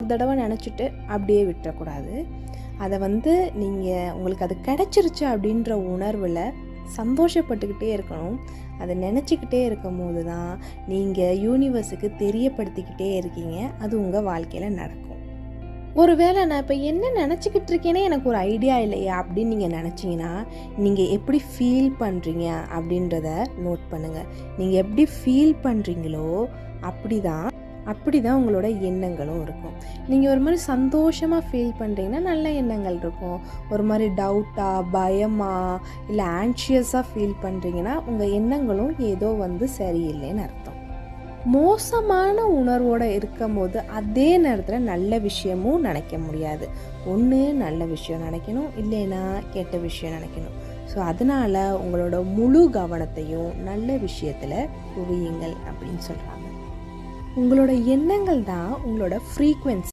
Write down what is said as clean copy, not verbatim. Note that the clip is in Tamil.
தடவை நினச்சிட்டு அப்படியே விட்டுறக்கூடாது. அதை நீங்கள் உங்களுக்கு அது கிடச்சிருச்சு அப்படின்ற உணர்வில் சந்தோஷப்பட்டுக்கிட்டே இருக்கணும். அதை நினச்சிக்கிட்டே இருக்கும் போது தான் நீங்கள் யூனிவர்ஸுக்கு தெரியப்படுத்திக்கிட்டே இருக்கீங்க, அது உங்கள் வாழ்க்கையில் நடக்கும். ஒருவேளை நான் இப்போ என்ன நினச்சிக்கிட்டு இருக்கேனே எனக்கு ஒரு ஐடியா இல்லையா அப்படின்னு நீங்கள் நினச்சிங்கன்னா, நீங்கள் எப்படி ஃபீல் பண்ணுறீங்க அப்படின்றத நோட் பண்ணுங்கள். நீங்கள் எப்படி ஃபீல் பண்ணுறீங்களோ அப்படி தான் உங்களோட எண்ணங்களும் இருக்கும். நீங்கள் ஒரு மாதிரி சந்தோஷமாக ஃபீல் பண்ணுறீங்கன்னா நல்ல எண்ணங்கள் இருக்கும். ஒரு மாதிரி டவுட்டாக, பயமாக, இல்லை ஆன்ஷியஸாக ஃபீல் பண்ணுறீங்கன்னா உங்கள் எண்ணங்களும் ஏதோ சரியில்லைன்னு அர்த்தம். மோசமான உணர்வோடு இருக்கும் போது அதே நேரத்தில் நல்ல விஷயமும் நினைக்க முடியாது. ஒன்று நல்ல விஷயம் நினைக்கணும், இல்லைன்னா கெட்ட விஷயம் நினைக்கணும். ஸோ அதனால் உங்களோட முழு கவனத்தையும் நல்ல விஷயத்தில் குவியுங்கள் அப்படின்னு சொல்கிறாங்க. உங்களோட எண்ணங்கள் தான் உங்களோட ஃப்ரீக்வன்சி.